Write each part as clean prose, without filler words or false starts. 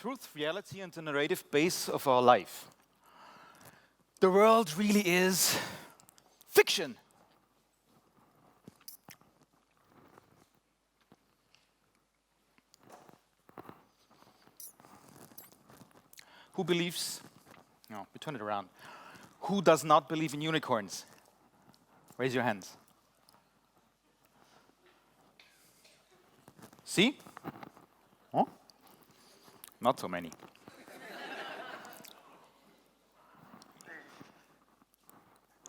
truth, reality, and the narrative base of our life. The world really is fiction. Who believes? No, we turn it around. Who does not believe in unicorns? Raise your hands. See? Huh? Not so many.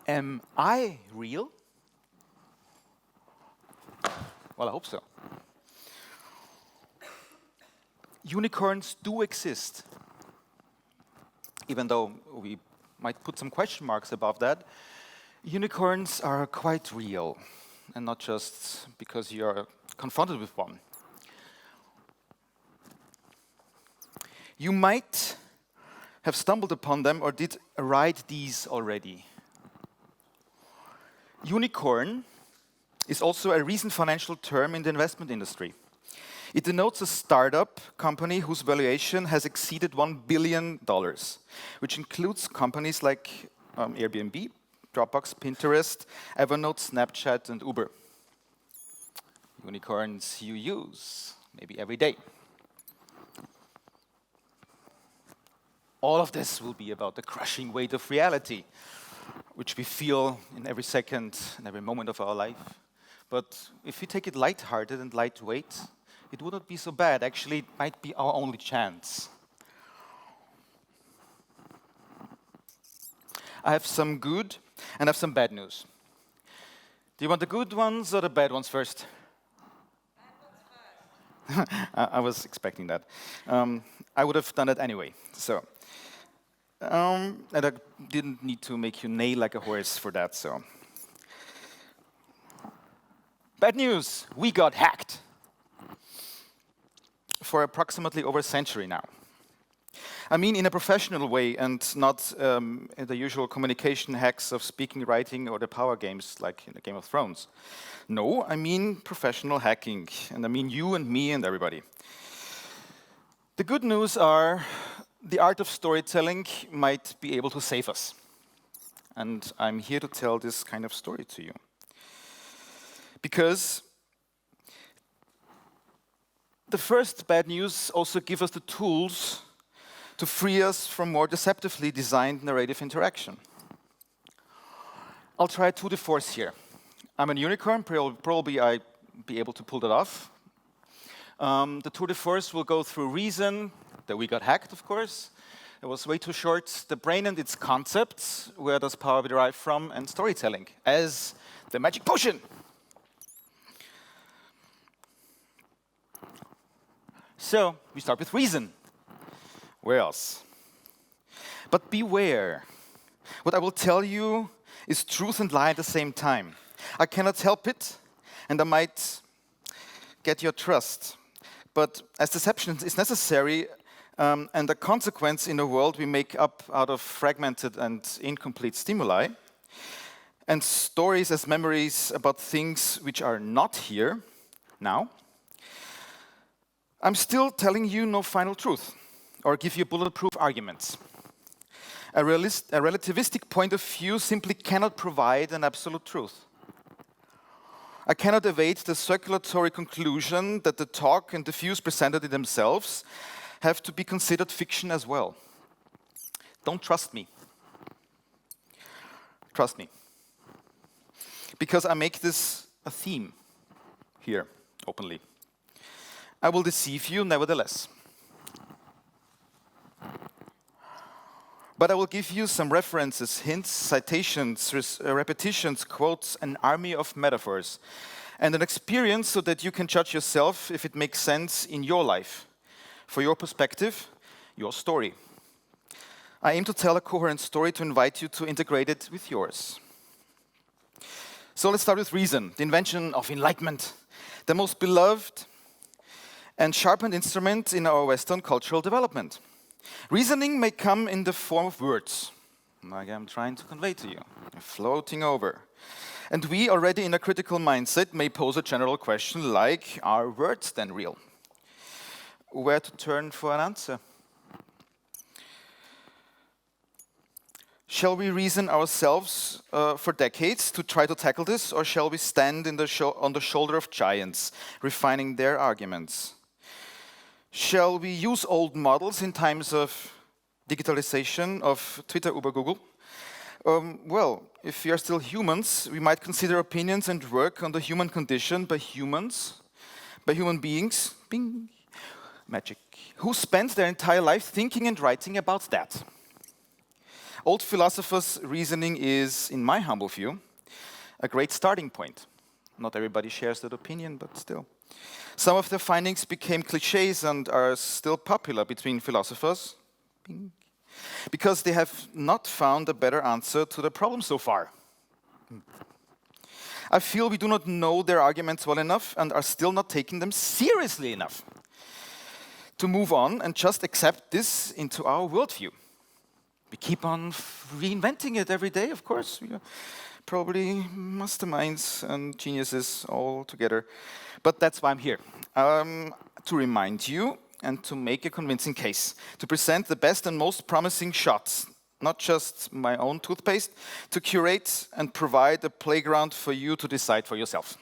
Am I real? Well, I hope so. Unicorns do exist, even though we might put some question marks above that. Unicorns are quite real, and not just because you're confronted with one. You might have stumbled upon them or did ride these already. Unicorn is also a recent financial term in the investment industry. It denotes a startup company whose valuation has exceeded $1 billion, which includes companies like Airbnb, Dropbox, Pinterest, Evernote, Snapchat, and Uber. Unicorns you use, maybe every day. All of this will be about the crushing weight of reality, which we feel in every second and every moment of our life. But if we take it lighthearted and lightweight, it would not be so bad. Actually, it might be our only chance. I have some good and I have some bad news. Do you want the good ones or the bad ones first? Bad ones first. I was expecting that. I would have done it anyway. So, and I didn't need to make you neigh like a horse for that. So, bad news, we got hacked for approximately over a century now. I mean in a professional way and not in the usual communication hacks of speaking, writing, or the power games like in the Game of Thrones. No, I mean professional hacking, and I mean you and me and everybody. The good news are the art of storytelling might be able to save us. And I'm here to tell this kind of story to you. Because the first bad news also gives us the tools to free us from more deceptively designed narrative interaction. I'll try tour de force here. I'm a unicorn, probably I'll be able to pull that off. The tour de force will go through reason, that we got hacked, of course. It was way too short. The brain and its concepts, where does power derive from, and storytelling as the magic potion. So, we start with reason. Where else? But beware. What I will tell you is truth and lie at the same time. I cannot help it, and I might get your trust. But as deception is necessary and a consequence in a world we make up out of fragmented and incomplete stimuli, and stories as memories about things which are not here now, I'm still telling you no final truth or give you bulletproof arguments. A relativistic point of view simply cannot provide an absolute truth. I cannot evade the circulatory conclusion that the talk and the views presented in themselves have to be considered fiction as well. Don't trust me. Trust me. Because I make this a theme here, openly. I will deceive you nevertheless. But I will give you some references, hints, citations, repetitions, quotes, an army of metaphors, and an experience so that you can judge yourself if it makes sense in your life, for your perspective, your story. I aim to tell a coherent story to invite you to integrate it with yours. So let's start with reason, the invention of enlightenment, the most beloved and sharpened instrument in our Western cultural development. Reasoning may come in the form of words, like I'm trying to convey to you, floating over. And we, already in a critical mindset, may pose a general question like, are words then real? Where to turn for an answer? Shall we reason ourselves for decades to try to tackle this, or shall we stand on the shoulder of giants, refining their arguments? Shall we use old models in times of digitalization of Twitter, Uber, Google? Well, if we are still humans, we might consider opinions and work on the human condition by human beings, bing, magic, who spend their entire life thinking and writing about that. Old philosophers' reasoning is, in my humble view, a great starting point. Not everybody shares that opinion, but still. Some of their findings became cliches and are still popular between philosophers, bing, because they have not found a better answer to the problem so far. I feel we do not know their arguments well enough and are still not taking them seriously enough to move on and just accept this into our worldview. We keep on reinventing it every day, of course. We are probably masterminds and geniuses all together. But that's why I'm here, to remind you and to make a convincing case, to present the best and most promising shots, not just my own toothpaste, to curate and provide a playground for you to decide for yourself,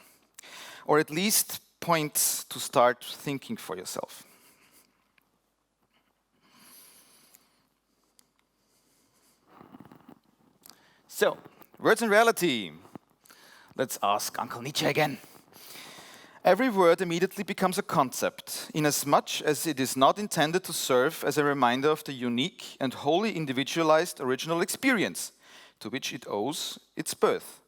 or at least points to start thinking for yourself. So, words and reality. Let's ask Uncle Nietzsche again. Every word immediately becomes a concept, inasmuch as it is not intended to serve as a reminder of the unique and wholly individualized original experience to which it owes its birth,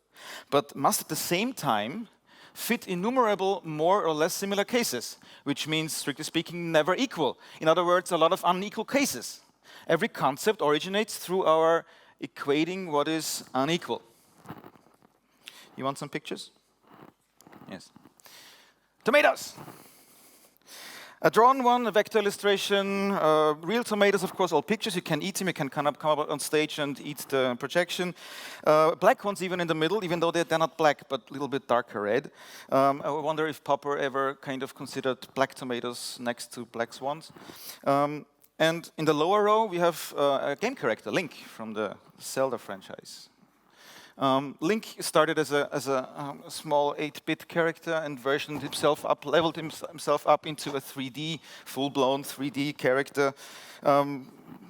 but must at the same time fit innumerable more or less similar cases, which means, strictly speaking, never equal. In other words, a lot of unequal cases. Every concept originates through our equating what is unequal. You want some pictures? Yes. Tomatoes. A drawn one, a vector illustration, real tomatoes, of course, all pictures. You can eat them, you can come up on stage and eat the projection. Black ones even in the middle, even though they're not black, but a little bit darker red. I wonder if Popper ever kind of considered black tomatoes next to black swans. And in the lower row, we have a game character, Link, from the Zelda franchise. Link started as a small 8-bit character and versioned himself up, leveled himself up into a 3D, full-blown 3D character.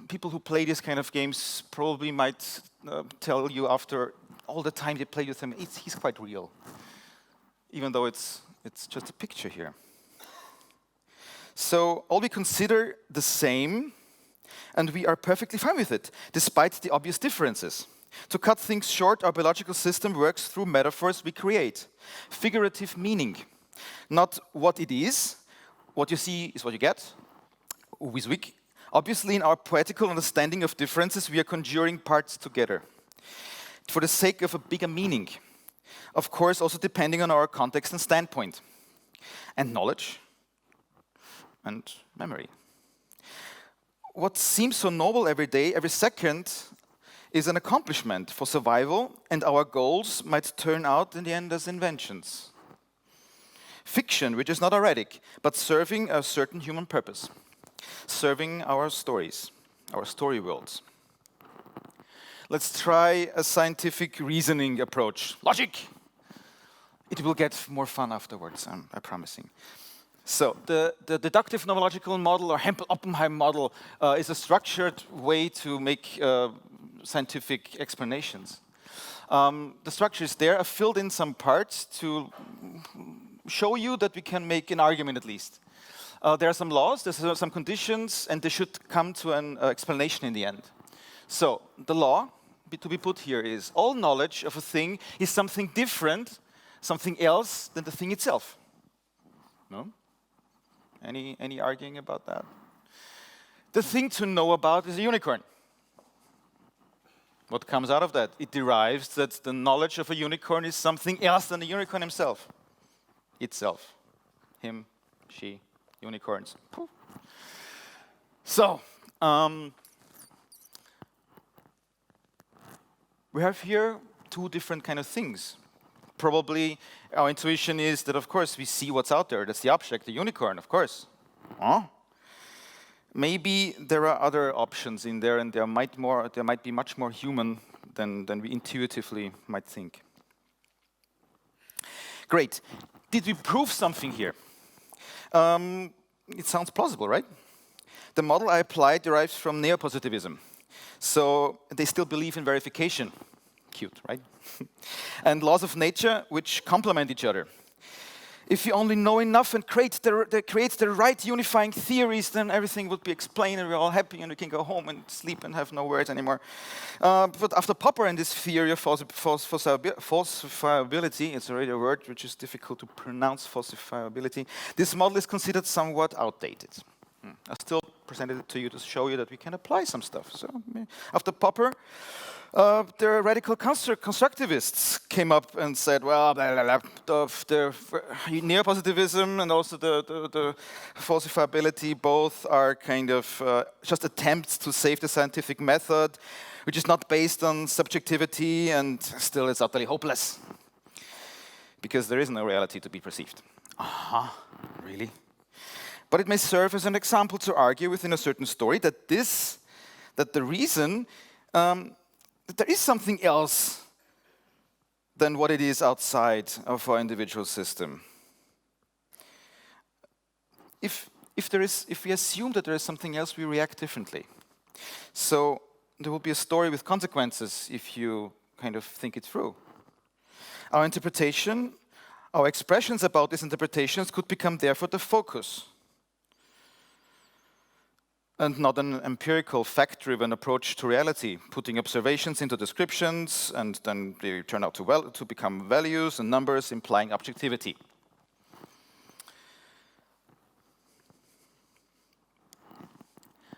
People who play these kind of games probably might tell you after all the time they play with him, he's quite real, even though it's just a picture here. So all we consider the same, and we are perfectly fine with it, despite the obvious differences. To cut things short, our biological system works through metaphors we create. Figurative meaning. Not what it is. What you see is what you get. Wiswik. Obviously, in our poetical understanding of differences, we are conjuring parts together for the sake of a bigger meaning. Of course, also depending on our context and standpoint. And knowledge. And memory. What seems so noble every day, every second, is an accomplishment for survival, and our goals might turn out in the end as inventions. Fiction, which is not erratic, but serving a certain human purpose. Serving our stories, our story worlds. Let's try a scientific reasoning approach. Logic! It will get more fun afterwards, I'm promising. So, the deductive nomological model, or Hempel-Oppenheim model, is a structured way to make scientific explanations. The structure is there. I've filled in some parts to show you that we can make an argument at least. There are some laws, there's some conditions, and they should come to an explanation in the end. So, the law to be put here is all knowledge of a thing is something different, something else than the thing itself. No? Any arguing about that? The thing to know about is a unicorn. What comes out of that? It derives that the knowledge of a unicorn is something else than the unicorn himself. Itself. Him, she, unicorns. Poof. So, we have here two different kind of things. Probably our intuition is that, of course, we see what's out there. That's the object, the unicorn, of course. Huh? maybe there are other options in there, and there might be much more human than we intuitively might think. Great. Did we prove something here? It sounds plausible, right? The model I applied derives from neopositivism. So they still believe in verification. Cute, right? And laws of nature, which complement each other. If you only know enough and create the right unifying theories, then everything would be explained and we're all happy and we can go home and sleep and have no worries anymore. But after Popper and this theory of falsifiability, it's already a word which is difficult to pronounce, falsifiability, this model is considered somewhat outdated. I still presented it to you to show you that we can apply some stuff. So after Popper, the radical constructivists came up and said, well, the neopositivism and also the falsifiability both are kind of just attempts to save the scientific method, which is not based on subjectivity and still is utterly hopeless because there is no reality to be perceived. Really? But it may serve as an example to argue within a certain story that the reason that there is something else than what it is outside of our individual system. If we assume that there is something else, we react differently. So there will be a story with consequences if you kind of think it through. Our interpretation, our expressions about these interpretations could become therefore the focus, and not an empirical, fact-driven approach to reality, putting observations into descriptions, and then they turn out to become values and numbers implying objectivity.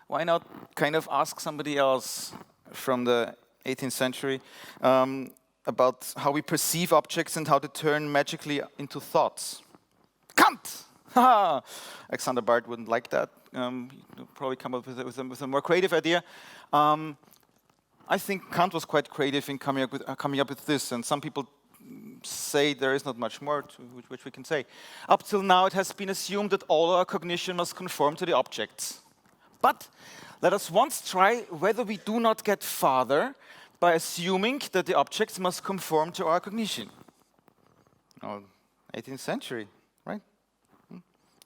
Why not kind of ask somebody else from the 18th century about how we perceive objects and how they turn magically into thoughts? Kant! Alexander Bart wouldn't like that. He'll probably come up with a more creative idea. I think Kant was quite creative in coming up with this, and some people say there is not much more which we can say. Up till now, it has been assumed that all our cognition must conform to the objects. But let us once try whether we do not get farther by assuming that the objects must conform to our cognition. 18th century, right?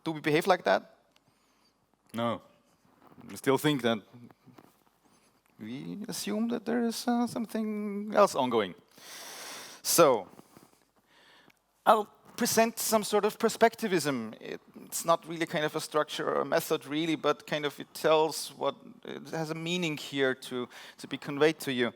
Do we behave like that? No. We still think that we assume that there is something else ongoing. So, I'll present some sort of perspectivism. It's not really kind of a structure or a method really, but kind of it tells what, it has a meaning here to be conveyed to you.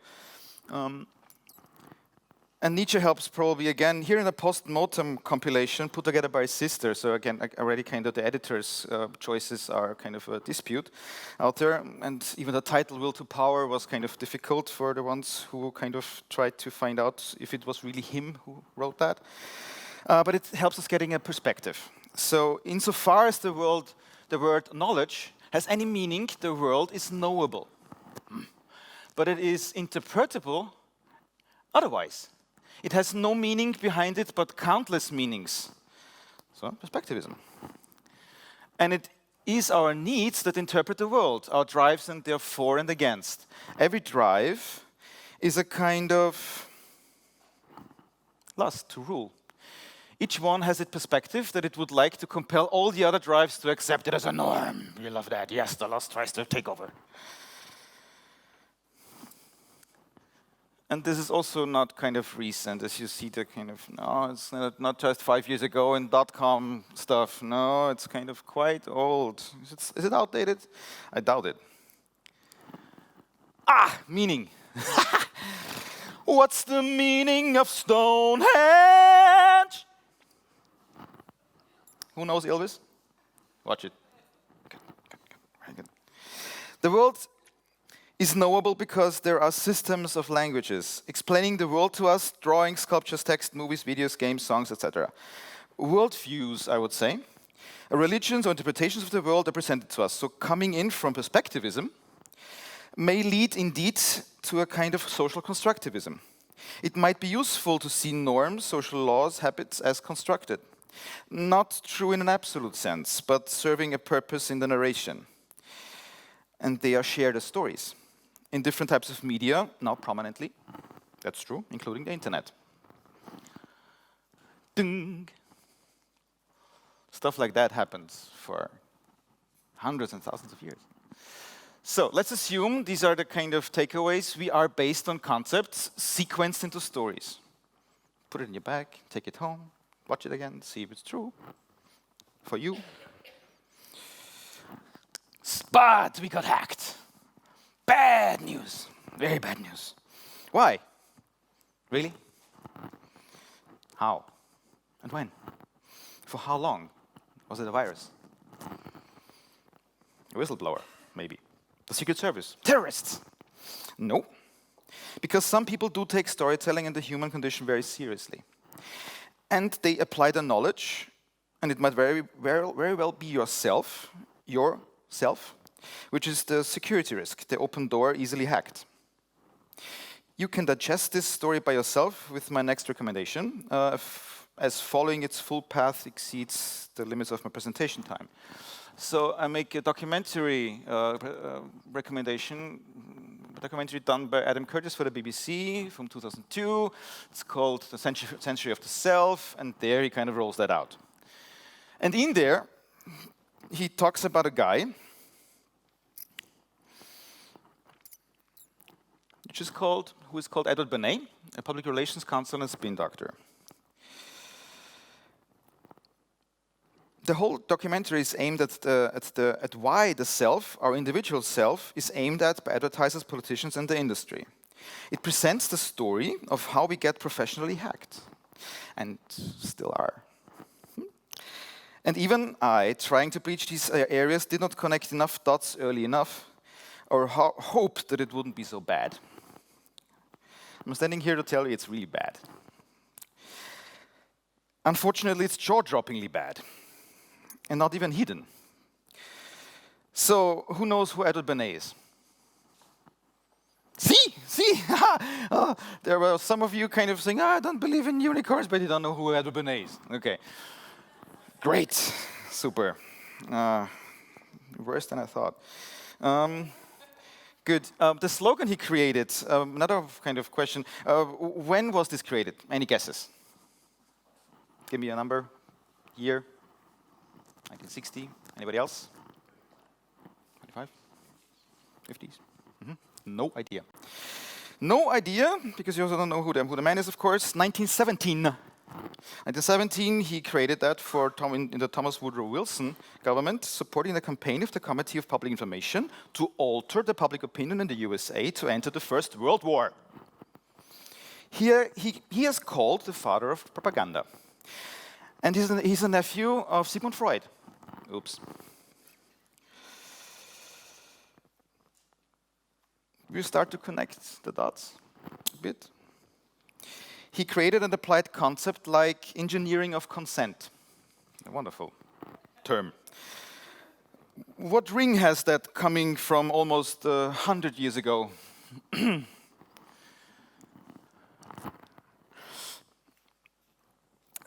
And Nietzsche helps probably again here in a post-mortem compilation put together by his sister. So again, already kind of the editor's choices are kind of a dispute out there. And even the title, Will to Power, was kind of difficult for the ones who kind of tried to find out if it was really him who wrote that. But it helps us getting a perspective. So insofar as the word knowledge has any meaning, the world is knowable. But it is interpretable otherwise. It has no meaning behind it, but countless meanings. So, perspectivism. And it is our needs that interpret the world, our drives and their for and against. Every drive is a kind of lust to rule. Each one has its perspective that it would like to compel all the other drives to accept it as a norm. We love that. Yes, the lust tries to take over. And this is also not kind of recent, as you see the kind of, no, it's not just 5 years ago in .com stuff. No, it's kind of quite old. Is it outdated? I doubt it. Meaning. What's the meaning of Stonehenge? Who knows Elvis? Watch it. Very good. The world is knowable because there are systems of languages explaining the world to us, drawings, sculptures, text, movies, videos, games, songs, etc. Worldviews, I would say. Religions or interpretations of the world are presented to us. So coming in from perspectivism may lead indeed to a kind of social constructivism. It might be useful to see norms, social laws, habits as constructed. Not true in an absolute sense, but serving a purpose in the narration. and they are shared as stories in different types of media, now prominently. That's true, including the internet. Ding. Stuff like that happens for hundreds and thousands of years. So let's assume these are the kind of takeaways. We are based on concepts sequenced into stories. Put it in your bag, take it home, watch it again, see if it's true for you. But we got hacked. Bad news. Very bad news. Why? Really? How? And when? For how long? Was it a virus? A whistleblower, maybe. The Secret Service. Terrorists? No. Because some people do take storytelling and the human condition very seriously. And they apply the knowledge, and it might very well be yourself, which is the security risk, the open door easily hacked. You can digest this story by yourself with my next recommendation, as following its full path exceeds the limits of my presentation time. So I make a documentary recommendation, a documentary done by Adam Curtis for the BBC from 2002. It's called The Century of the Self, and there he kind of rolls that out. And in there, he talks about a guy who is called Edward Bernays, a public relations counselor and spin doctor. The whole documentary is aimed at why the self, our individual self, is aimed at by advertisers, politicians, and the industry. It presents the story of how we get professionally hacked, and still are. And even I, trying to breach these areas, did not connect enough dots early enough, or hoped that it wouldn't be so bad. I'm standing here to tell you it's really bad. Unfortunately, it's jaw-droppingly bad. And not even hidden. So, who knows who Edward Bernays is? See? Oh, there were some of you kind of saying, I don't believe in unicorns, but you don't know who Edward Bernays is. Okay. Great. Super. Worse than I thought. Good. The slogan he created, another kind of question. When was this created? Any guesses? Give me a number, year. 1960. Anybody else? 25? 50s? No idea. No idea, because you also don't know who the man is, of course. 1917. 1917, he created that in the Thomas Woodrow Wilson government, supporting the campaign of the Committee of Public Information to alter the public opinion in the USA to enter the First World War. Here, he is called the father of propaganda. And he's a nephew of Sigmund Freud. Oops. We start to connect the dots a bit. He created and applied concept like engineering of consent. A wonderful term. What ring has that coming from almost 100 years ago?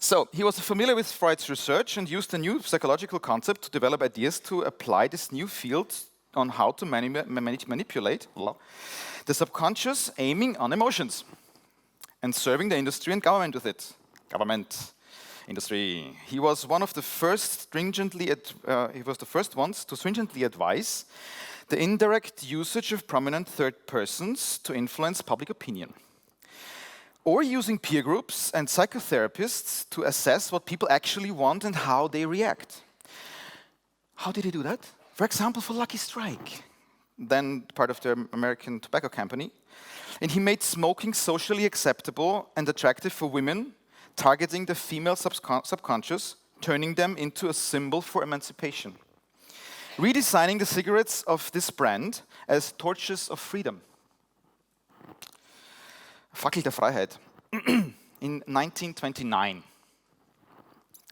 So, he was familiar with Freud's research and used a new psychological concept to develop ideas to apply this new field on how to manipulate the subconscious, aiming on emotions, and serving the industry and government with it. Government, industry. He was one of the first ones to stringently advise the indirect usage of prominent third persons to influence public opinion, or using peer groups and psychotherapists to assess what people actually want and how they react. How did he do that? For example, for Lucky Strike, then part of the American Tobacco Company. And he made smoking socially acceptable and attractive for women, targeting the female subconscious, turning them into a symbol for emancipation. Redesigning the cigarettes of this brand as torches of freedom. Fackel der Freiheit in 1929.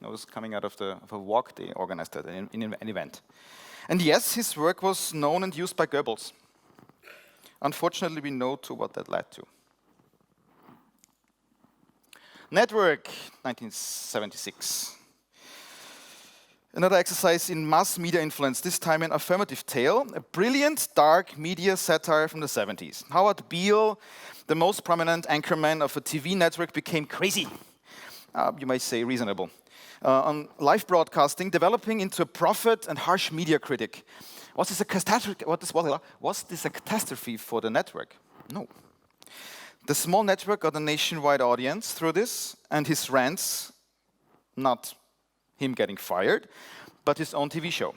I was coming out of a walk they organized at an event. And yes, his work was known and used by Goebbels. Unfortunately, we know to what that led to. Network, 1976. Another exercise in mass media influence, this time an affirmative tale, a brilliant dark media satire from the 70s. Howard Beale, the most prominent anchorman of a TV network, became crazy. You might say reasonable. On live broadcasting, developing into a prophet and harsh media critic. Was this a catastrophe for the network? No. The small network got a nationwide audience through this, and his rants, not him getting fired, but his own TV show.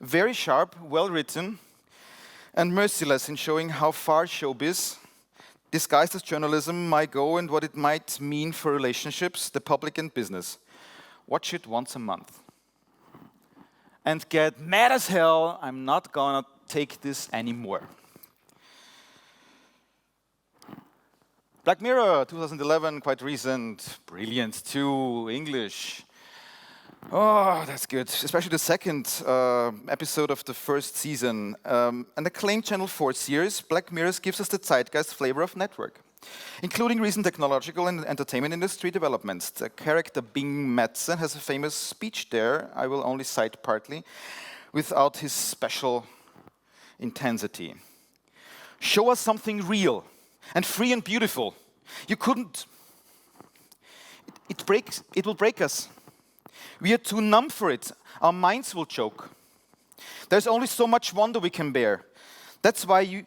Very sharp, well-written, and merciless in showing how far showbiz, disguised as journalism, might go and what it might mean for relationships, the public and business. Watch it once a month. And get mad as hell, I'm not gonna take this anymore. Black Mirror, 2011, quite recent, brilliant too, English. Oh, that's good. Especially the second episode of the first season. An acclaimed Channel 4 series, Black Mirror gives us the zeitgeist flavor of network, including recent technological and entertainment industry developments. The character Bing Madsen has a famous speech there, I will only cite partly, without his special intensity. Show us something real and free and beautiful. You couldn't. It will break us. We are too numb for it. Our minds will choke. There's only so much wonder we can bear. That's why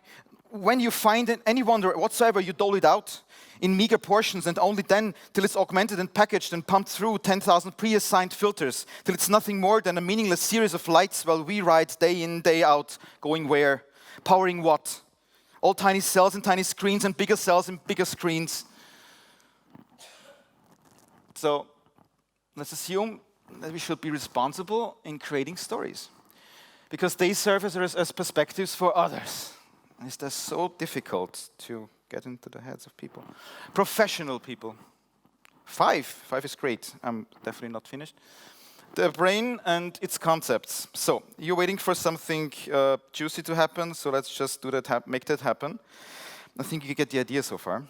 when you find any wonder whatsoever, you dole it out in meager portions, and only then till it's augmented and packaged and pumped through 10,000 pre-assigned filters, till it's nothing more than a meaningless series of lights while we ride day in, day out, going where, powering what? All tiny cells and tiny screens and bigger cells and bigger screens. So let's assume that we should be responsible in creating stories, because they serve as perspectives for others. And it's just so difficult to get into the heads of people. Professional people. Five is great. I'm definitely not finished. The brain and its concepts. So you're waiting for something juicy to happen, so let's just do that, make that happen. I think you get the idea so far.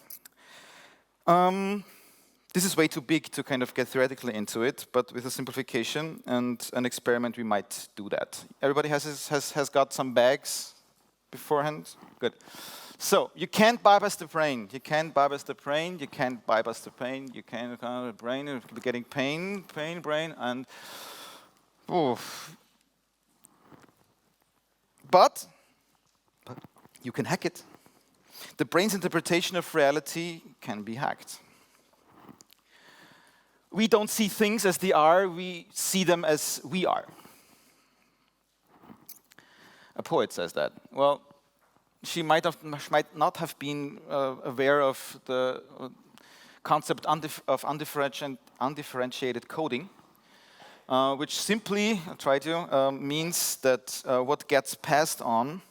This is way too big to kind of get theoretically into it, but with a simplification and an experiment, we might do that. Everybody has got some bags beforehand? Good. So, you can't bypass the brain. You can't bypass the brain. You can't bypass the brain. You can't bypass the brain. You're getting pain, brain, and... oof. But you can hack it. The brain's interpretation of reality can be hacked. We don't see things as they are, we see them as we are. A poet says that. Well, she might not have been aware of the concept of undifferentiated coding, which simply, means that what gets passed on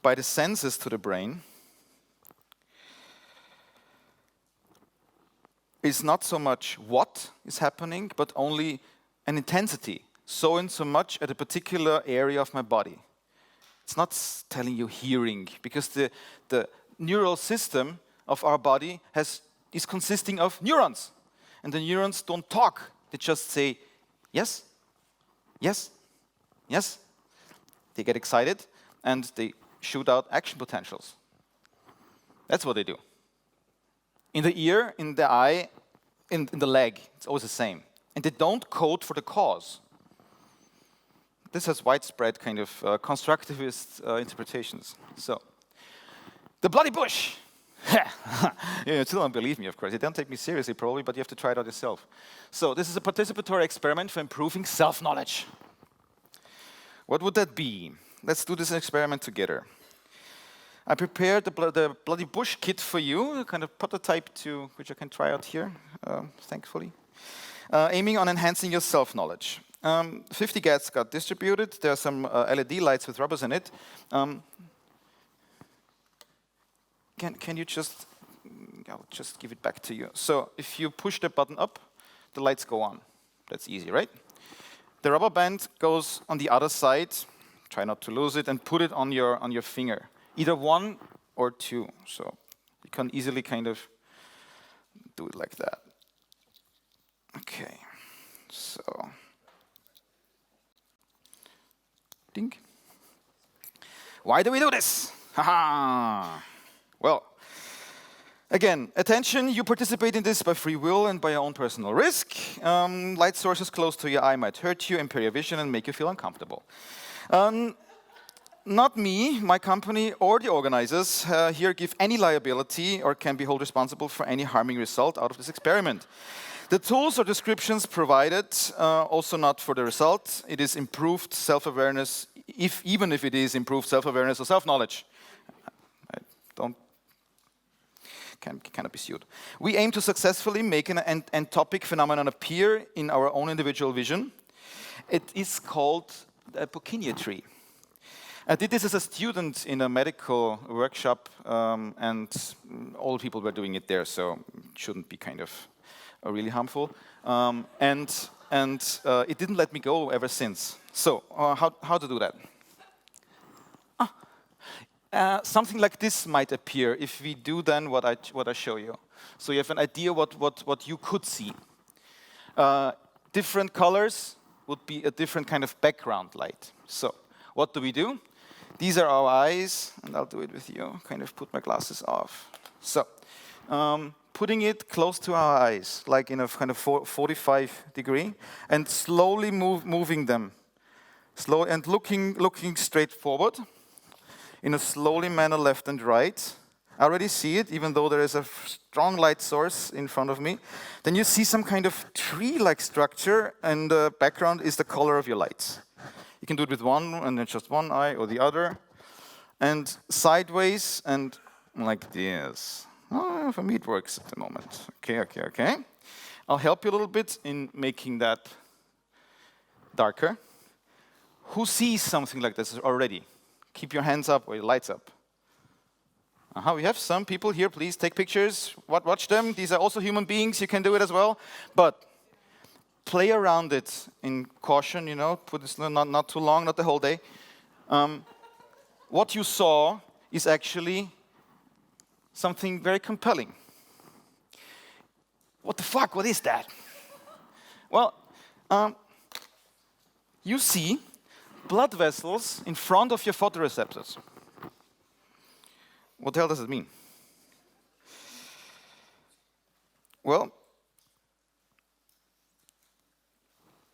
by the senses to the brain is not so much what is happening, but only an intensity, so and so much at a particular area of my body. It's not telling you hearing, because the neural system of our body is consisting of neurons. And the neurons don't talk, they just say, yes, yes, yes. They get excited and they shoot out action potentials. That's what they do. In the ear, in the eye, in the leg, it's always the same. And they don't code for the cause. This has widespread kind of constructivist interpretations. So, the bloody bush. You still don't believe me, of course. You don't take me seriously, probably, but you have to try it out yourself. So, this is a participatory experiment for improving self-knowledge. What would that be? Let's do this experiment together. I prepared the bloody bush kit for you, a kind of prototype which I can try out here, thankfully. Aiming on enhancing your self-knowledge. 50 gats got distributed. There are some LED lights with rubbers in it. Can you just... I'll just give it back to you. So if you push the button up, the lights go on. That's easy, right? The rubber band goes on the other side. Try not to lose it, and put it on your finger. Either one or two. So you can easily kind of do it like that. Okay. So Why do we do this? Haha. Well, again, attention, you participate in this by free will and by your own personal risk. Light sources close to your eye might hurt you, impair your vision, and make you feel uncomfortable. Not me, my company, or the organizers here give any liability or can be held responsible for any harming result out of this experiment. The tools or descriptions provided, also not for the result. It is improved self-awareness, even if it is improved self-awareness or self-knowledge. Cannot be sued. We aim to successfully make an entopic phenomenon appear in our own individual vision. It is called the Pociniatry. I did this as a student in a medical workshop, and all people were doing it there, so it shouldn't be kind of really harmful. And it didn't let me go ever since. So, how to do that? Something like this might appear if we do then what I show you. So you have an idea what you could see. Different colors would be a different kind of background light. So, what do? These are our eyes, and I'll do it with you, kind of put my glasses off. So, putting it close to our eyes, like in a kind of 45 degree, and slowly moving them. Slow and looking straight forward, in a slowly manner left and right. I already see it, even though there is a strong light source in front of me. Then you see some kind of tree-like structure, and the background is the color of your lights. You can do it with one, and then just one eye or the other. And sideways, and like this. Oh, for me it works at the moment. Okay. I'll help you a little bit in making that darker. Who sees something like this already? Keep your hands up or your lights up. We have some people here. Please take pictures. Watch them. These are also human beings. You can do it as well. But play around it in caution, put this not too long, not the whole day. What you saw is actually something very compelling. What the fuck? What is that? Well, you see blood vessels in front of your photoreceptors. What the hell does it mean? Well,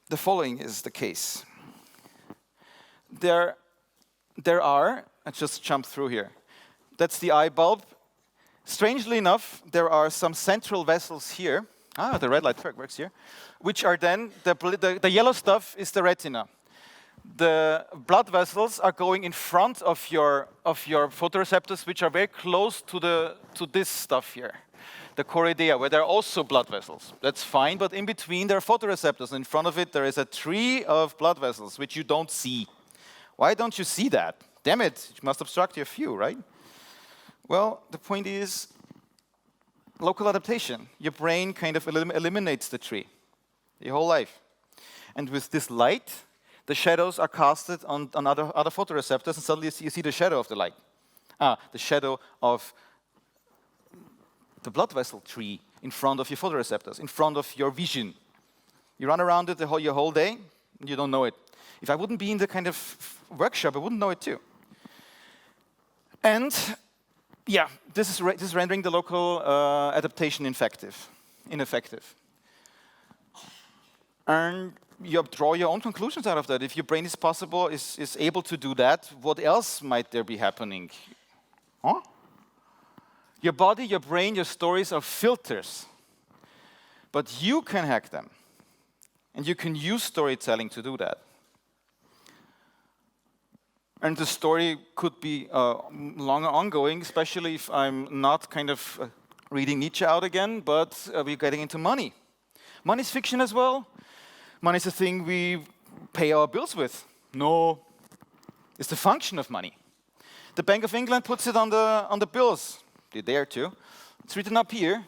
the following is the case. There are, I just jump through here. That's the eye bulb. Strangely enough, there are some central vessels here. The red light works here. Which are then, the yellow stuff is the retina. The blood vessels are going in front of your photoreceptors, which are very close to this stuff here. The choroidea, where there are also blood vessels. That's fine, but in between there are photoreceptors. In front of it there is a tree of blood vessels, which you don't see. Why don't you see that? Damn it, it must obstruct your view, right? Well, the point is local adaptation. Your brain kind of eliminates the tree your whole life. And with this light, the shadows are casted on other photoreceptors, and suddenly you see the shadow of the light. The shadow of the blood vessel tree in front of your photoreceptors, in front of your vision. You run around it your whole day, and you don't know it. If I wouldn't be in the kind of workshop, I wouldn't know it too. And yeah, this is rendering the local adaptation ineffective. And you draw your own conclusions out of that. If your brain is able to do that, what else might there be happening? Your body, your brain, your stories are filters. But you can hack them. And you can use storytelling to do that. And the story could be longer ongoing, especially if I'm not kind of reading Nietzsche out again, but we're getting into money. Money's fiction as well. Money's a thing we pay our bills with. No, it's the function of money. The Bank of England puts it on the bills. They dare to. It's written up here.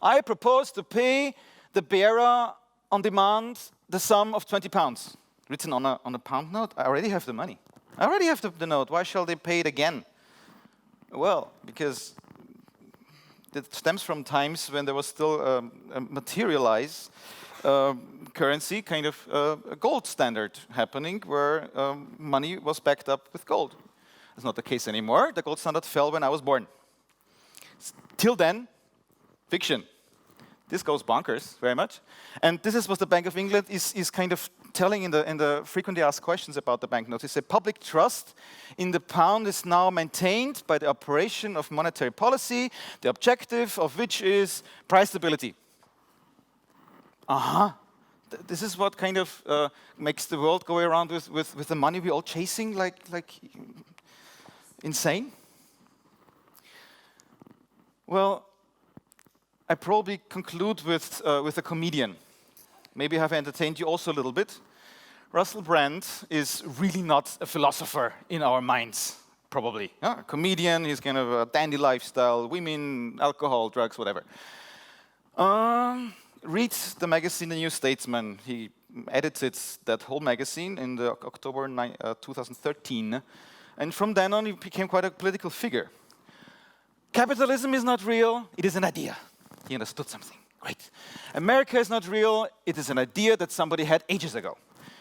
I propose to pay the bearer on demand the sum of £20. Written on a pound note. I already have the money. I already have the note. Why shall they pay it again? Well, because it stems from times when there was still a materialized currency, kind of a gold standard happening, where money was backed up with gold. It's not the case anymore. The gold standard fell when I was born. Till then, fiction. This goes bonkers very much. And this is what the Bank of England is kind of telling in the frequently asked questions about the banknotes. They say public trust in the pound is now maintained by the operation of monetary policy, the objective of which is price stability. This is what kind of makes the world go around with the money we're all chasing like insane. Well, I probably conclude with a comedian. Maybe I have entertained you also a little bit. Russell Brand is really not a philosopher in our minds, probably. A comedian, he's kind of a dandy lifestyle, women, alcohol, drugs, whatever. Read the magazine The New Statesman. He edited that whole magazine in the October 2013. And from then on, he became quite a political figure. Capitalism is not real, it is an idea. He understood something. Great. America is not real, it is an idea that somebody had ages ago.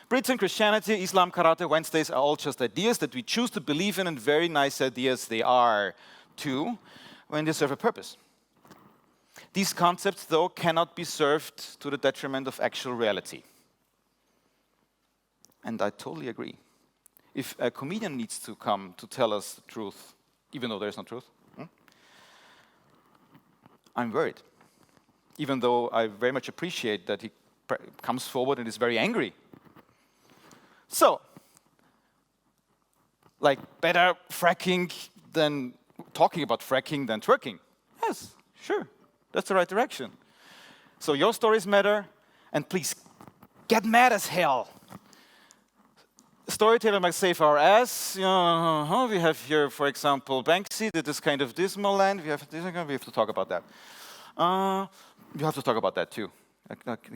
Britain, Christianity, Islam, Karate, Wednesdays are all just ideas that we choose to believe in, and very nice ideas they are, too, when they serve a purpose. These concepts, though, cannot be served to the detriment of actual reality. And I totally agree. If a comedian needs to come to tell us the truth, even though there is no truth, I'm worried. Even though I very much appreciate that he comes forward and is very angry. So, like better fracking than talking about fracking than twerking. Yes, sure, that's the right direction. So your stories matter, and please get mad as hell. Storyteller might save our ass. We have here, for example, Banksy that is kind of dismal land. We have to talk about that. You have to talk about that too.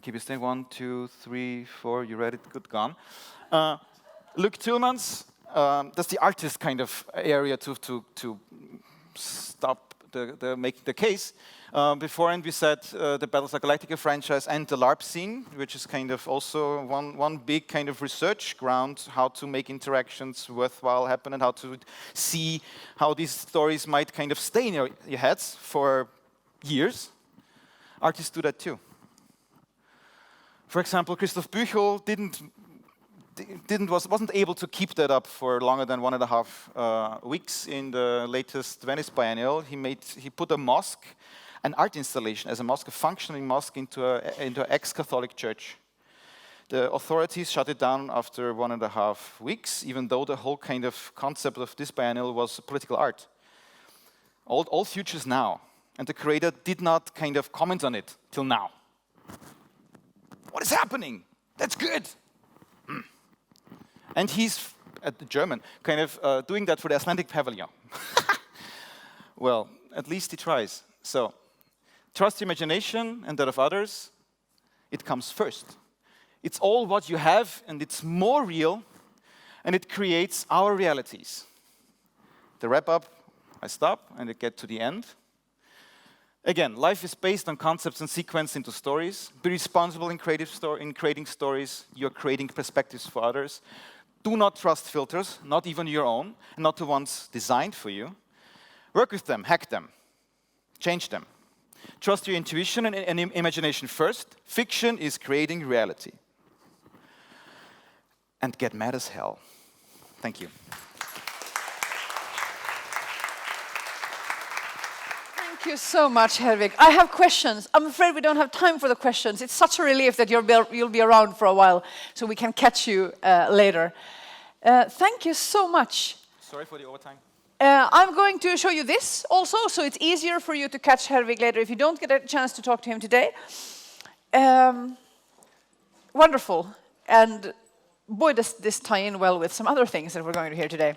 Keep it staying. 1, 2, 3, 4. You read it? Good, gone. Luke Tillmans. That's the artist kind of area to stop making the case. Beforehand, we said the Battlestar Galactica franchise and the LARP scene, which is kind of also one big kind of research ground, how to make interactions worthwhile happen and how to see how these stories might kind of stay in your heads for years. Artists do that too. For example, Christoph Büchel wasn't able to keep that up for longer than 1.5 weeks in the latest Venice Biennial. He put a mosque, an art installation as a mosque, a functioning mosque into an ex-Catholic church. The authorities shut it down after 1.5 weeks, even though the whole kind of concept of this biennial was political art. All futures now. And the curator did not kind of comment on it till now. What is happening? That's good. And he's, the German, kind of doing that for the Atlantic Pavilion. Well, at least he tries. So, trust your imagination and that of others. It comes first. It's all what you have, and it's more real, and it creates our realities. The wrap up, I stop, and I get to the end. Again, life is based on concepts and sequence into stories. Be responsible in creating stories. You're creating perspectives for others. Do not trust filters, not even your own, and not the ones designed for you. Work with them, hack them, change them. Trust your intuition and imagination first. Fiction is creating reality. And get mad as hell. Thank you. Thank you so much, Herwig. I have questions. I'm afraid we don't have time for the questions. It's such a relief that you'll be around for a while, so we can catch you later. Thank you so much. Sorry for the overtime. I'm going to show you this also, so it's easier for you to catch Herwig later if you don't get a chance to talk to him today. Wonderful. And boy, does this tie in well with some other things that we're going to hear today.